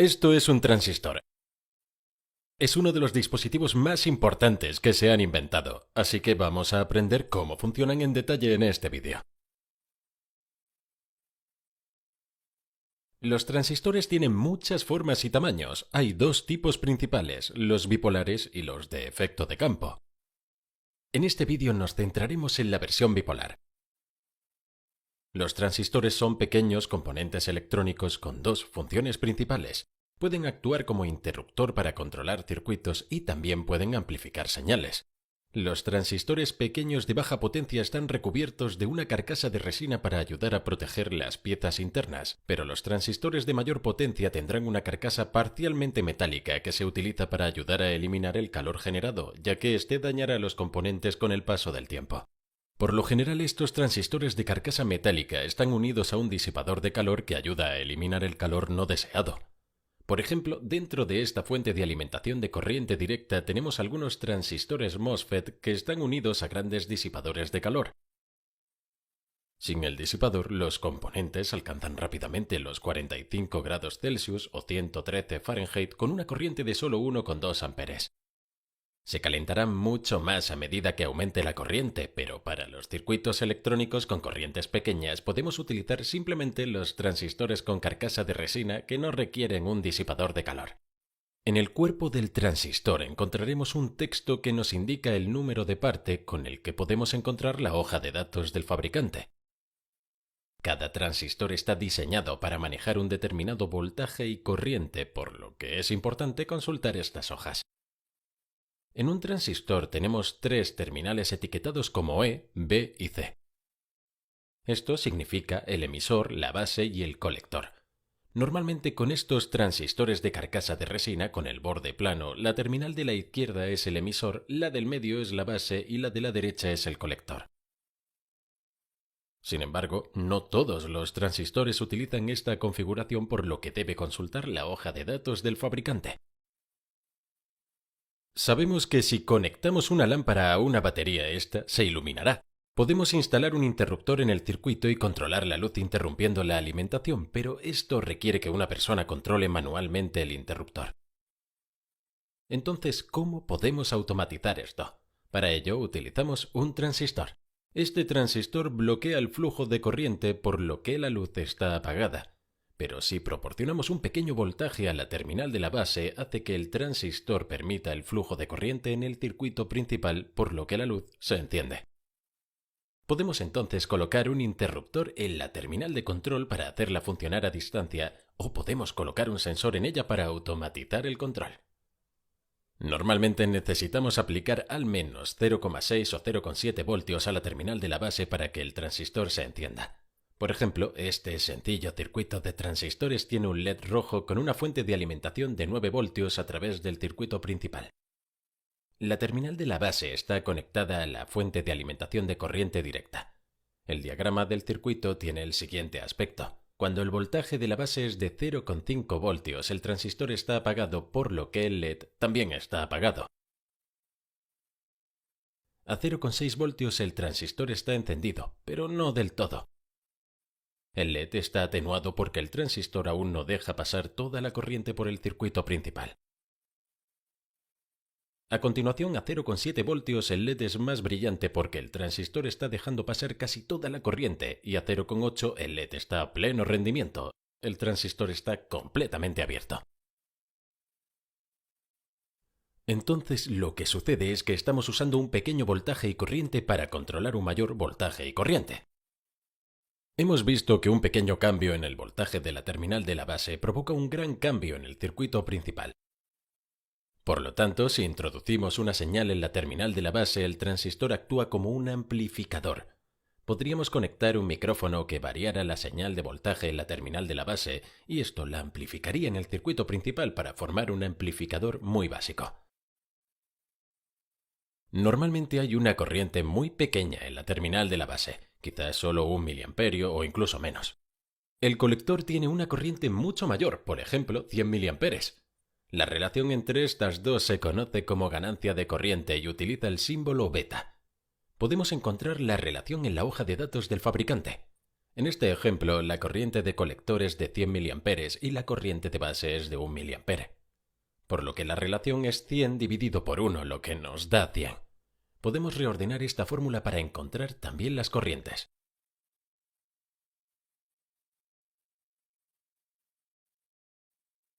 Esto es un transistor. Es uno de los dispositivos más importantes que se han inventado, así que vamos a aprender cómo funcionan en detalle en este vídeo. Los transistores tienen muchas formas y tamaños. Hay dos tipos principales, los bipolares y los de efecto de campo. En este vídeo nos centraremos en la versión bipolar. Los transistores son pequeños componentes electrónicos con dos funciones principales. Pueden actuar como interruptor para controlar circuitos y también pueden amplificar señales. Los transistores pequeños de baja potencia están recubiertos de una carcasa de resina para ayudar a proteger las piezas internas, pero los transistores de mayor potencia tendrán una carcasa parcialmente metálica que se utiliza para ayudar a eliminar el calor generado, ya que éste dañará los componentes con el paso del tiempo. Por lo general, estos transistores de carcasa metálica están unidos a un disipador de calor que ayuda a eliminar el calor no deseado. Por ejemplo, dentro de esta fuente de alimentación de corriente directa tenemos algunos transistores MOSFET que están unidos a grandes disipadores de calor. Sin el disipador, los componentes alcanzan rápidamente los 45 grados Celsius o 113 Fahrenheit con una corriente de solo 1,2 amperes. Se calentarán mucho más a medida que aumente la corriente, pero para los circuitos electrónicos con corrientes pequeñas podemos utilizar simplemente los transistores con carcasa de resina que no requieren un disipador de calor. En el cuerpo del transistor encontraremos un texto que nos indica el número de parte con el que podemos encontrar la hoja de datos del fabricante. Cada transistor está diseñado para manejar un determinado voltaje y corriente, por lo que es importante consultar estas hojas. En un transistor tenemos tres terminales etiquetados como E, B y C. Esto significa el emisor, la base y el colector. Normalmente con estos transistores de carcasa de resina con el borde plano, la terminal de la izquierda es el emisor, la del medio es la base y la de la derecha es el colector. Sin embargo, no todos los transistores utilizan esta configuración, por lo que debe consultar la hoja de datos del fabricante. Sabemos que si conectamos una lámpara a una batería, esta se iluminará. Podemos instalar un interruptor en el circuito y controlar la luz interrumpiendo la alimentación, pero esto requiere que una persona controle manualmente el interruptor. Entonces, ¿cómo podemos automatizar esto? Para ello utilizamos un transistor. Este transistor bloquea el flujo de corriente por lo que la luz está apagada. Pero si proporcionamos un pequeño voltaje a la terminal de la base, hace que el transistor permita el flujo de corriente en el circuito principal, por lo que la luz se enciende. Podemos entonces colocar un interruptor en la terminal de control para hacerla funcionar a distancia, o podemos colocar un sensor en ella para automatizar el control. Normalmente necesitamos aplicar al menos 0,6 o 0,7 voltios a la terminal de la base para que el transistor se encienda. Por ejemplo, este sencillo circuito de transistores tiene un LED rojo con una fuente de alimentación de 9 voltios a través del circuito principal. La terminal de la base está conectada a la fuente de alimentación de corriente directa. El diagrama del circuito tiene el siguiente aspecto. Cuando el voltaje de la base es de 0,5 voltios, el transistor está apagado, por lo que el LED también está apagado. A 0,6 voltios el transistor está encendido, pero no del todo. El LED está atenuado porque el transistor aún no deja pasar toda la corriente por el circuito principal. A continuación, a 0,7 voltios el LED es más brillante porque el transistor está dejando pasar casi toda la corriente, y a 0,8 el LED está a pleno rendimiento. El transistor está completamente abierto. Entonces, lo que sucede es que estamos usando un pequeño voltaje y corriente para controlar un mayor voltaje y corriente. Hemos visto que un pequeño cambio en el voltaje de la terminal de la base provoca un gran cambio en el circuito principal. Por lo tanto, si introducimos una señal en la terminal de la base, el transistor actúa como un amplificador. Podríamos conectar un micrófono que variara la señal de voltaje en la terminal de la base, y esto la amplificaría en el circuito principal para formar un amplificador muy básico. Normalmente hay una corriente muy pequeña en la terminal de la base, quizás solo 1 miliamperio o incluso menos. El colector tiene una corriente mucho mayor, por ejemplo 100 miliamperes. La relación entre estas dos se conoce como ganancia de corriente y utiliza el símbolo beta. Podemos encontrar la relación en la hoja de datos del fabricante. En este ejemplo, la corriente de colector es de 100 mA y la corriente de base es de 1 mA, por lo que la relación es 100 dividido por 1, lo que nos da 100. Podemos reordenar esta fórmula para encontrar también las corrientes.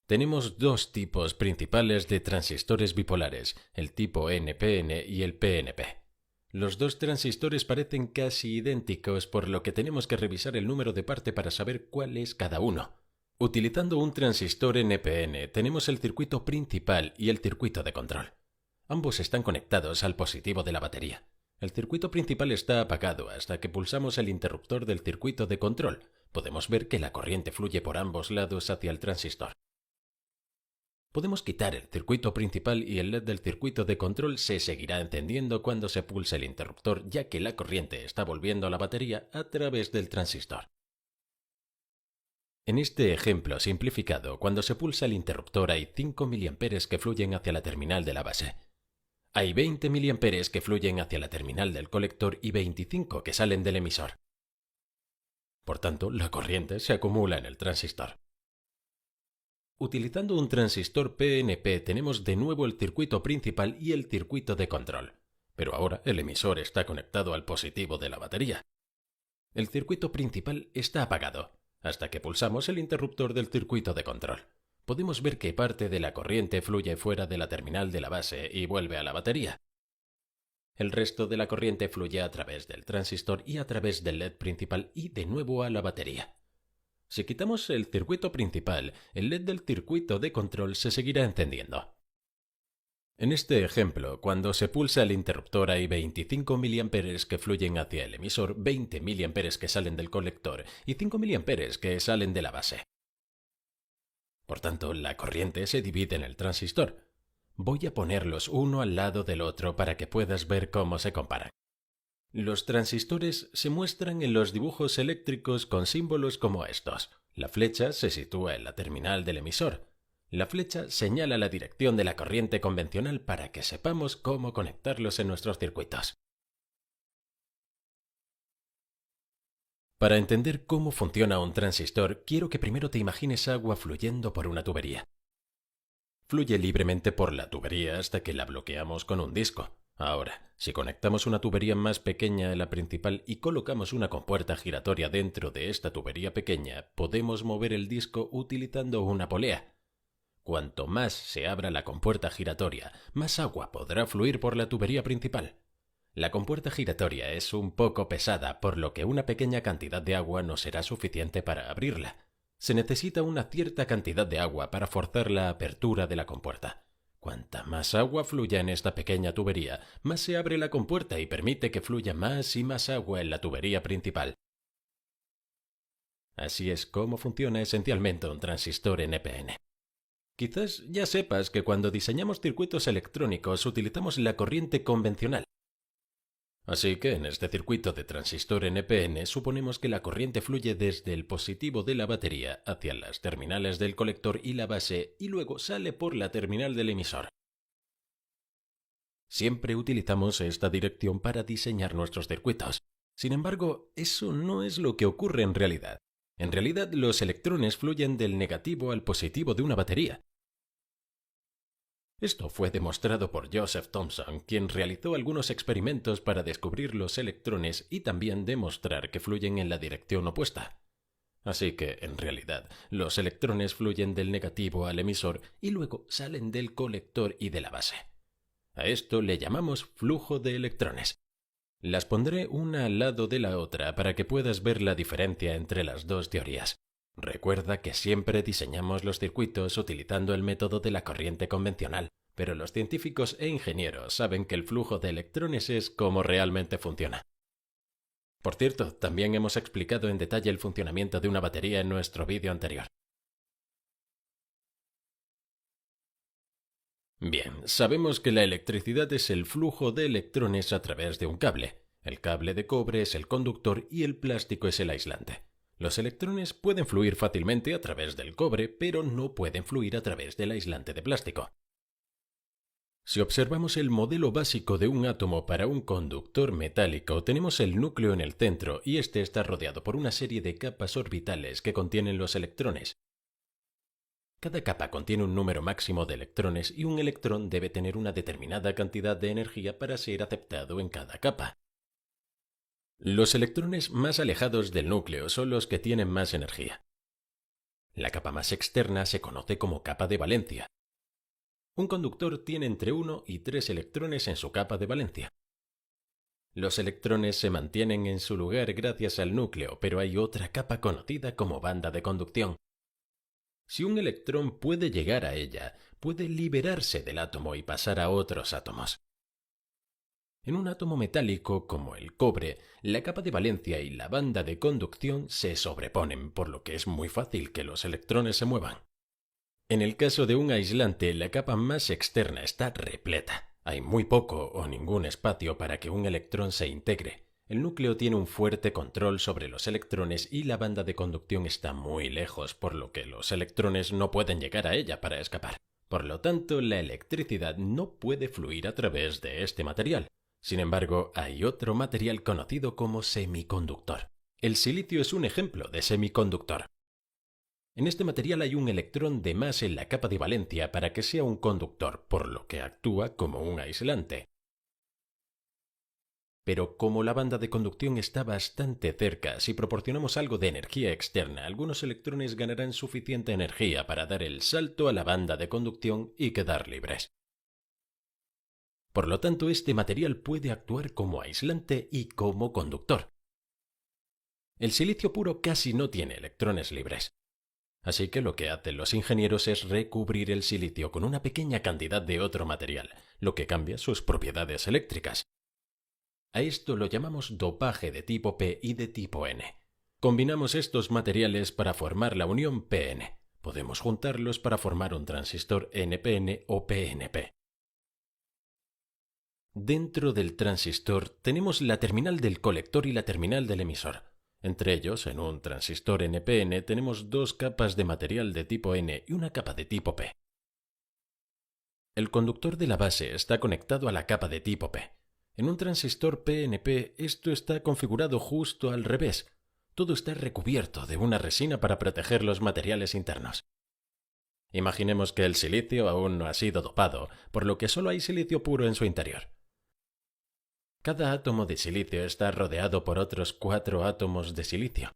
Tenemos dos tipos principales de transistores bipolares, el tipo NPN y el PNP. Los dos transistores parecen casi idénticos, por lo que tenemos que revisar el número de parte para saber cuál es cada uno. Utilizando un transistor NPN, tenemos el circuito principal y el circuito de control. Ambos están conectados al positivo de la batería. El circuito principal está apagado hasta que pulsamos el interruptor del circuito de control. Podemos ver que la corriente fluye por ambos lados hacia el transistor. Podemos quitar el circuito principal y el LED del circuito de control se seguirá encendiendo cuando se pulse el interruptor, ya que la corriente está volviendo a la batería a través del transistor. En este ejemplo simplificado, cuando se pulsa el interruptor hay 5 mA que fluyen hacia la terminal de la base. Hay 20 mA que fluyen hacia la terminal del colector y 25 que salen del emisor. Por tanto, la corriente se acumula en el transistor. Utilizando un transistor PNP tenemos de nuevo el circuito principal y el circuito de control, pero ahora el emisor está conectado al positivo de la batería. El circuito principal está apagado, hasta que pulsamos el interruptor del circuito de control. Podemos ver que parte de la corriente fluye fuera de la terminal de la base y vuelve a la batería. El resto de la corriente fluye a través del transistor y a través del LED principal y de nuevo a la batería. Si quitamos el circuito principal, el LED del circuito de control se seguirá encendiendo. En este ejemplo, cuando se pulsa el interruptor hay 25 mA que fluyen hacia el emisor, 20 mA que salen del colector y 5 mA que salen de la base. Por tanto, la corriente se divide en el transistor. Voy a ponerlos uno al lado del otro para que puedas ver cómo se comparan. Los transistores se muestran en los dibujos eléctricos con símbolos como estos. La flecha se sitúa en la terminal del emisor. La flecha señala la dirección de la corriente convencional para que sepamos cómo conectarlos en nuestros circuitos. Para entender cómo funciona un transistor, quiero que primero te imagines agua fluyendo por una tubería. Fluye libremente por la tubería hasta que la bloqueamos con un disco. Ahora, si conectamos una tubería más pequeña a la principal y colocamos una compuerta giratoria dentro de esta tubería pequeña, podemos mover el disco utilizando una polea. Cuanto más se abra la compuerta giratoria, más agua podrá fluir por la tubería principal. La compuerta giratoria es un poco pesada, por lo que una pequeña cantidad de agua no será suficiente para abrirla. Se necesita una cierta cantidad de agua para forzar la apertura de la compuerta. Cuanta más agua fluya en esta pequeña tubería, más se abre la compuerta y permite que fluya más y más agua en la tubería principal. Así es como funciona esencialmente un transistor NPN. Quizás ya sepas que cuando diseñamos circuitos electrónicos utilizamos la corriente convencional. Así que en este circuito de transistor NPN suponemos que la corriente fluye desde el positivo de la batería hacia las terminales del colector y la base y luego sale por la terminal del emisor. Siempre utilizamos esta dirección para diseñar nuestros circuitos. Sin embargo, eso no es lo que ocurre en realidad. En realidad, los electrones fluyen del negativo al positivo de una batería. Esto fue demostrado por Joseph Thomson, quien realizó algunos experimentos para descubrir los electrones y también demostrar que fluyen en la dirección opuesta. Así que, en realidad, los electrones fluyen del negativo al emisor y luego salen del colector y de la base. A esto le llamamos flujo de electrones. Las pondré una al lado de la otra para que puedas ver la diferencia entre las dos teorías. Recuerda que siempre diseñamos los circuitos utilizando el método de la corriente convencional, pero los científicos e ingenieros saben que el flujo de electrones es cómo realmente funciona. Por cierto, también hemos explicado en detalle el funcionamiento de una batería en nuestro vídeo anterior. Bien, sabemos que la electricidad es el flujo de electrones a través de un cable. El cable de cobre es el conductor y el plástico es el aislante. Los electrones pueden fluir fácilmente a través del cobre, pero no pueden fluir a través del aislante de plástico. Si observamos el modelo básico de un átomo para un conductor metálico, tenemos el núcleo en el centro y este está rodeado por una serie de capas orbitales que contienen los electrones. Cada capa contiene un número máximo de electrones y un electrón debe tener una determinada cantidad de energía para ser aceptado en cada capa. Los electrones más alejados del núcleo son los que tienen más energía. La capa más externa se conoce como capa de valencia. Un conductor tiene entre 1 y 3 electrones en su capa de valencia. Los electrones se mantienen en su lugar gracias al núcleo, pero hay otra capa conocida como banda de conducción. Si un electrón puede llegar a ella, puede liberarse del átomo y pasar a otros átomos. En un átomo metálico como el cobre, la capa de valencia y la banda de conducción se sobreponen, por lo que es muy fácil que los electrones se muevan. En el caso de un aislante, la capa más externa está repleta. Hay muy poco o ningún espacio para que un electrón se integre. El núcleo tiene un fuerte control sobre los electrones y la banda de conducción está muy lejos, por lo que los electrones no pueden llegar a ella para escapar. Por lo tanto, la electricidad no puede fluir a través de este material. Sin embargo, hay otro material conocido como semiconductor. El silicio es un ejemplo de semiconductor. En este material hay un electrón de más en la capa de valencia para que sea un conductor, por lo que actúa como un aislante. Pero como la banda de conducción está bastante cerca, si proporcionamos algo de energía externa, algunos electrones ganarán suficiente energía para dar el salto a la banda de conducción y quedar libres. Por lo tanto, este material puede actuar como aislante y como conductor. El silicio puro casi no tiene electrones libres. Así que lo que hacen los ingenieros es recubrir el silicio con una pequeña cantidad de otro material, lo que cambia sus propiedades eléctricas. A esto lo llamamos dopaje de tipo P y de tipo N. Combinamos estos materiales para formar la unión PN. Podemos juntarlos para formar un transistor NPN o PNP. Dentro del transistor tenemos la terminal del colector y la terminal del emisor. Entre ellos, en un transistor NPN tenemos dos capas de material de tipo N y una capa de tipo P. El conductor de la base está conectado a la capa de tipo P. En un transistor PNP esto está configurado justo al revés. Todo está recubierto de una resina para proteger los materiales internos. Imaginemos que el silicio aún no ha sido dopado, por lo que solo hay silicio puro en su interior. Cada átomo de silicio está rodeado por otros 4 átomos de silicio.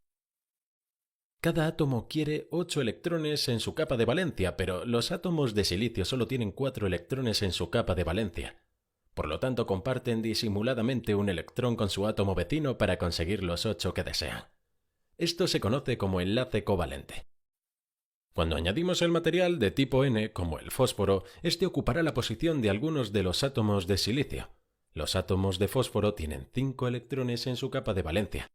Cada átomo quiere 8 electrones en su capa de valencia, pero los átomos de silicio solo tienen 4 electrones en su capa de valencia. Por lo tanto, comparten disimuladamente un electrón con su átomo vecino para conseguir los 8 que desean. Esto se conoce como enlace covalente. Cuando añadimos el material de tipo N, como el fósforo, este ocupará la posición de algunos de los átomos de silicio. Los átomos de fósforo tienen 5 electrones en su capa de valencia.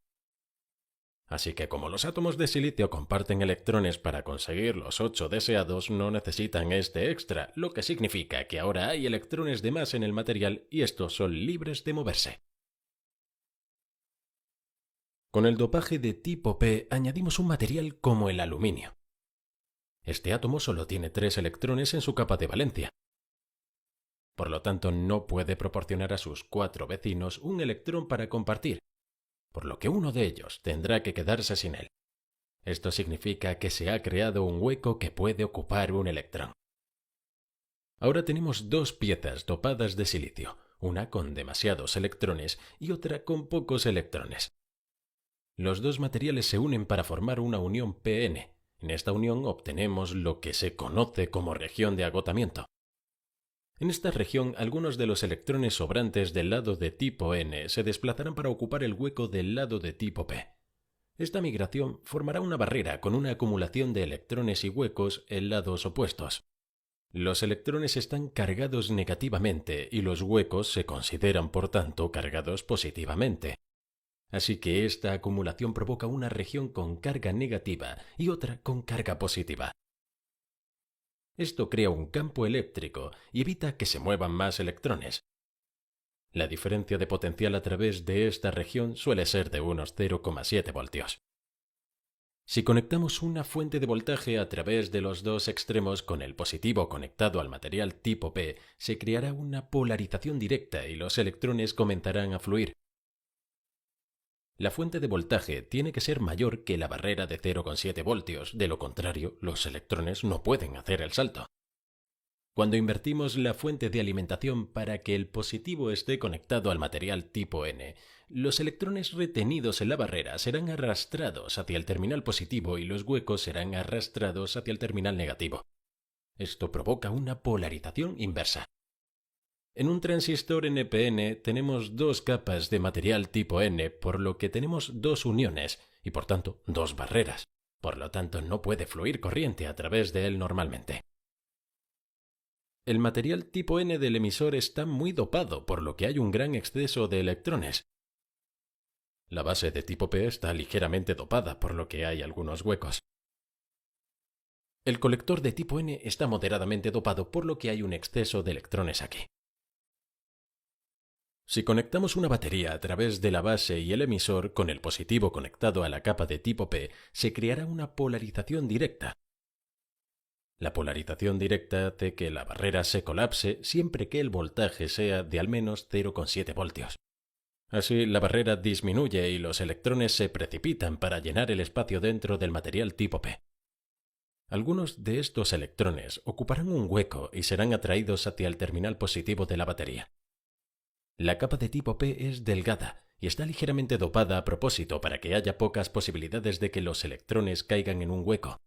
Así que como los átomos de silicio comparten electrones para conseguir los 8 deseados, no necesitan este extra, lo que significa que ahora hay electrones de más en el material y estos son libres de moverse. Con el dopaje de tipo P añadimos un material como el aluminio. Este átomo solo tiene 3 electrones en su capa de valencia. Por lo tanto, no puede proporcionar a sus 4 vecinos un electrón para compartir, por lo que uno de ellos tendrá que quedarse sin él. Esto significa que se ha creado un hueco que puede ocupar un electrón. Ahora tenemos 2 piezas dopadas de silicio, una con demasiados electrones y otra con pocos electrones. Los dos materiales se unen para formar una unión PN. En esta unión obtenemos lo que se conoce como región de agotamiento. En esta región, algunos de los electrones sobrantes del lado de tipo N se desplazarán para ocupar el hueco del lado de tipo P. Esta migración formará una barrera con una acumulación de electrones y huecos en lados opuestos. Los electrones están cargados negativamente y los huecos se consideran, por tanto, cargados positivamente. Así que esta acumulación provoca una región con carga negativa y otra con carga positiva. Esto crea un campo eléctrico y evita que se muevan más electrones. La diferencia de potencial a través de esta región suele ser de unos 0,7 voltios. Si conectamos una fuente de voltaje a través de los dos extremos con el positivo conectado al material tipo P, se creará una polarización directa y los electrones comenzarán a fluir. La fuente de voltaje tiene que ser mayor que la barrera de 0,7 voltios, de lo contrario, los electrones no pueden hacer el salto. Cuando invertimos la fuente de alimentación para que el positivo esté conectado al material tipo N, los electrones retenidos en la barrera serán arrastrados hacia el terminal positivo y los huecos serán arrastrados hacia el terminal negativo. Esto provoca una polarización inversa. En un transistor NPN tenemos dos capas de material tipo N, por lo que tenemos dos uniones y por tanto dos barreras. Por lo tanto no puede fluir corriente a través de él normalmente. El material tipo N del emisor está muy dopado, por lo que hay un gran exceso de electrones. La base de tipo P está ligeramente dopada, por lo que hay algunos huecos. El colector de tipo N está moderadamente dopado, por lo que hay un exceso de electrones aquí. Si conectamos una batería a través de la base y el emisor con el positivo conectado a la capa de tipo P, se creará una polarización directa. La polarización directa hace que la barrera se colapse siempre que el voltaje sea de al menos 0,7 voltios. Así, la barrera disminuye y los electrones se precipitan para llenar el espacio dentro del material tipo P. Algunos de estos electrones ocuparán un hueco y serán atraídos hacia el terminal positivo de la batería. La capa de tipo P es delgada y está ligeramente dopada a propósito para que haya pocas posibilidades de que los electrones caigan en un hueco.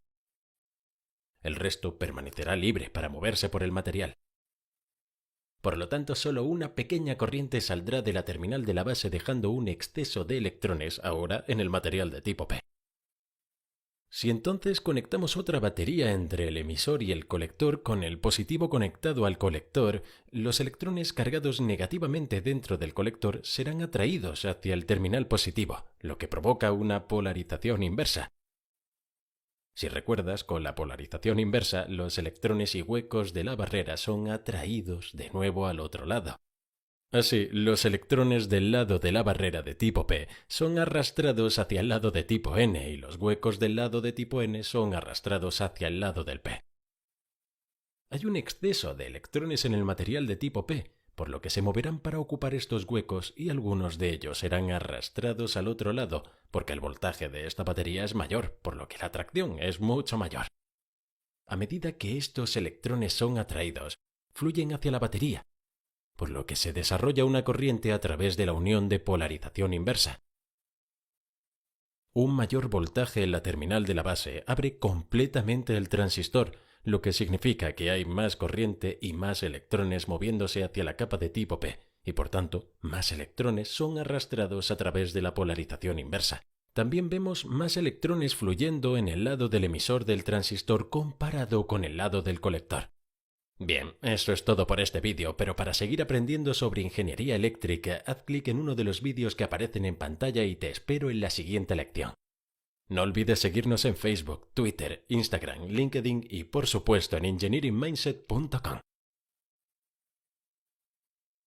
El resto permanecerá libre para moverse por el material. Por lo tanto, solo una pequeña corriente saldrá de la terminal de la base dejando un exceso de electrones ahora en el material de tipo P. Si entonces conectamos otra batería entre el emisor y el colector con el positivo conectado al colector, los electrones cargados negativamente dentro del colector serán atraídos hacia el terminal positivo, lo que provoca una polarización inversa. Si recuerdas, con la polarización inversa, los electrones y huecos de la barrera son atraídos de nuevo al otro lado. Así, los electrones del lado de la barrera de tipo P son arrastrados hacia el lado de tipo N y los huecos del lado de tipo N son arrastrados hacia el lado del P. Hay un exceso de electrones en el material de tipo P, por lo que se moverán para ocupar estos huecos y algunos de ellos serán arrastrados al otro lado, porque el voltaje de esta batería es mayor, por lo que la atracción es mucho mayor. A medida que estos electrones son atraídos, fluyen hacia la batería, por lo que se desarrolla una corriente a través de la unión de polarización inversa. Un mayor voltaje en la terminal de la base abre completamente el transistor, lo que significa que hay más corriente y más electrones moviéndose hacia la capa de tipo P, y por tanto, más electrones son arrastrados a través de la polarización inversa. También vemos más electrones fluyendo en el lado del emisor del transistor comparado con el lado del colector. Bien, eso es todo por este vídeo, pero para seguir aprendiendo sobre ingeniería eléctrica, haz clic en uno de los vídeos que aparecen en pantalla y te espero en la siguiente lección. No olvides seguirnos en Facebook, Twitter, Instagram, LinkedIn y por supuesto en engineeringmindset.com.